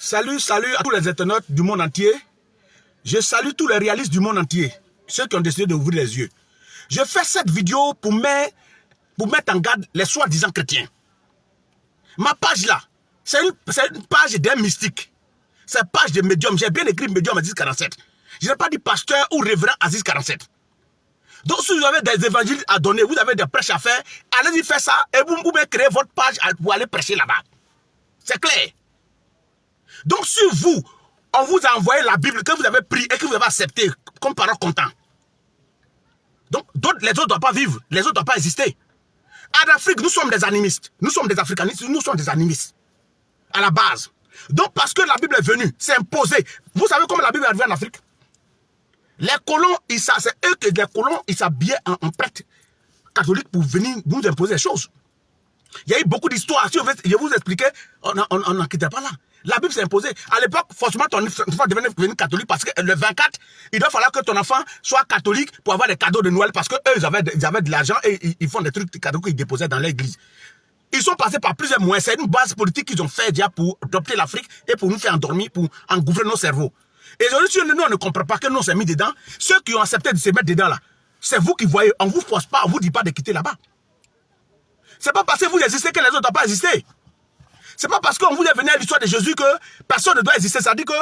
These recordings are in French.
Salut à tous les internautes du monde entier. Je salue tous les réalistes du monde entier, ceux qui ont décidé d'ouvrir les yeux. Je fais cette vidéo pour mettre en garde les soi-disant chrétiens. Ma page là, c'est une page d'un mystique. C'est une page de médium. J'ai bien écrit médium Aziz 47. Je n'ai pas dit pasteur ou révérend Aziz 47. Donc si vous avez des évangiles à donner, vous avez des prêches à faire, allez-y faire ça et vous pouvez créer votre page pour aller prêcher là-bas. C'est clair. Donc si vous, on vous a envoyé la Bible que vous avez pris et que vous avez accepté comme parole content. Donc les autres ne doivent pas vivre, les autres ne doivent pas exister. En Afrique, nous sommes des animistes, nous sommes des africanistes, nous sommes des animistes. À la base. Donc parce que la Bible est venue, c'est imposé. Vous savez comment la Bible est arrivée en Afrique? Les colons, c'est eux que les colons, ils s'habillaient en prêtres catholiques pour venir nous imposer les choses. Il y a eu beaucoup d'histoires. Si je vous expliquais, on n'en quittait pas là. La Bible s'est imposée. À l'époque, forcément, ton enfant devait devenir catholique parce que le 24, il doit falloir que ton enfant soit catholique pour avoir des cadeaux de Noël parce qu'eux, ils avaient de l'argent et ils font des trucs cadeaux qu'ils déposaient dans l'église. Ils sont passés par plusieurs moyens. C'est une base politique qu'ils ont fait déjà pour adopter l'Afrique et pour nous faire endormir, pour engouffrer nos cerveaux. Et aujourd'hui, si nous, on ne comprend pas que nous, on s'est mis dedans, ceux qui ont accepté de se mettre dedans là, c'est vous qui voyez, on ne vous force pas, on ne vous dit pas de quitter là-bas. C'est pas parce que vous existez que les autres ne doivent pas exister. C'est pas parce qu'on vous est venu à l'histoire de Jésus que personne ne doit exister. Ça dit que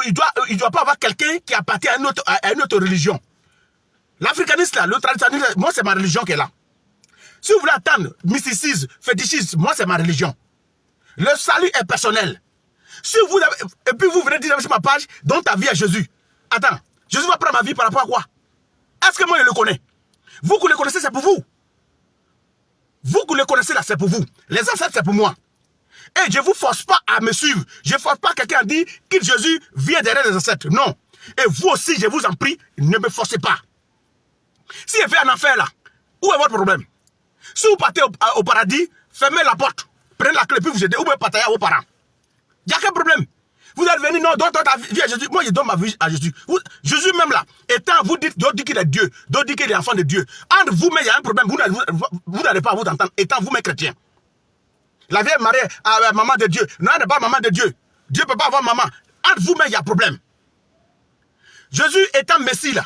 il doit pas avoir quelqu'un qui appartient à une autre religion. L'africanisme là, le traditionnalisme, moi c'est ma religion qui est là. Si vous voulez attendre mysticisme, fétichisme, moi c'est ma religion. Le salut est personnel. Si vous avez, et puis vous venez dire sur ma page, donne ta vie à Jésus. Attends, Jésus va prendre ma vie par rapport à quoi? Est-ce que moi je le connais? Vous qui le connaissez, c'est pour vous. Vous qui le connaissez là, c'est pour vous. Les ancêtres, c'est pour moi. Et je ne vous force pas à me suivre. Je ne force pas quelqu'un à dire que Jésus vient derrière les ancêtres. Non. Et vous aussi, je vous en prie, ne me forcez pas. Si je fais un enfer là, où est votre problème? Si vous partez au paradis, fermez la porte. Prenez la clé, puis vous aidez, ou vous partagez à vos parents. Il n'y a quel problème. Vous êtes venu, non, donne ta vie à Jésus. Moi, je donne ma vie à Jésus. Jésus même là, étant, vous dites, d'autres disent qu'il est Dieu, d'autres disent qu'il est enfant de Dieu. Entre vous-même, il y a un problème. Vous n'allez pas vous entendre, étant vous-même chrétien. La vieille Marie, maman de Dieu. Non, elle n'est pas maman de Dieu. Dieu ne peut pas avoir maman. Entre vous-même, il y a problème. Jésus étant Messie là,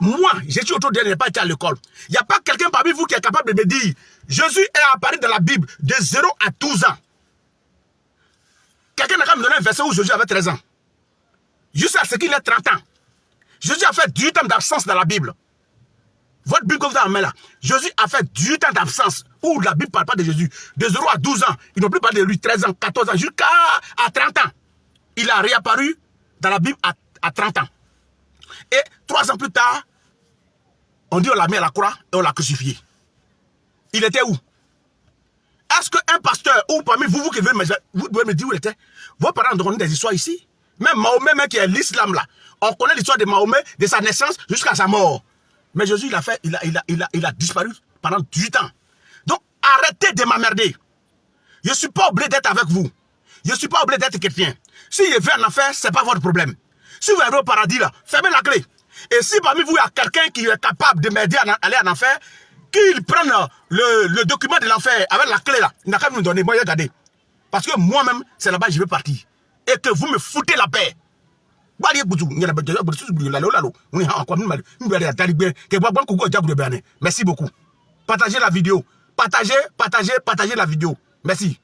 moi, je suis autour de elle, je n'ai pas été à l'école. Il n'y a pas quelqu'un parmi vous qui est capable de me dire, Jésus est apparu dans la Bible de 0 à 12 ans. Quelqu'un n'a qu'à me donner un verset où Jésus avait 13 ans. Jusqu'à ce qu'il ait 30 ans. Jésus a fait 18 ans d'absence dans la Bible. Votre Bible que vous avez en main là, Jésus a fait 18 ans d'absence où la Bible ne parle pas de Jésus. De 0 à 12 ans, ils n'ont plus parlé de lui, 13 ans, 14 ans, jusqu'à 30 ans. Il a réapparu dans la Bible à 30 ans. Et 3 ans plus tard, on dit on l'a mis à la croix et on l'a crucifié. Il était où? Est-ce qu'un pasteur ou parmi vous qui vous devez me dire où il était? Vos parents ont donné des histoires ici. Même Mahomet, même qui est l'islam là, on connaît l'histoire de Mahomet, de sa naissance jusqu'à sa mort. Mais Jésus, il a disparu pendant 18 ans. Donc, arrêtez de m'emmerder. Je ne suis pas obligé d'être avec vous. Je ne suis pas obligé d'être chrétien. Si je vais en enfer, ce n'est pas votre problème. Si vous allez au paradis, là, fermez la clé. Et si parmi vous, il y a quelqu'un qui est capable de m'aider à aller en enfer, qu'il prenne le document de l'enfer avec la clé, là, il n'a qu'à me donner. Moi, je vais garder. Parce que moi-même, c'est là-bas que je vais partir. Et que vous me foutez la paix. Merci beaucoup. Partagez la vidéo. Partagez la vidéo. Merci.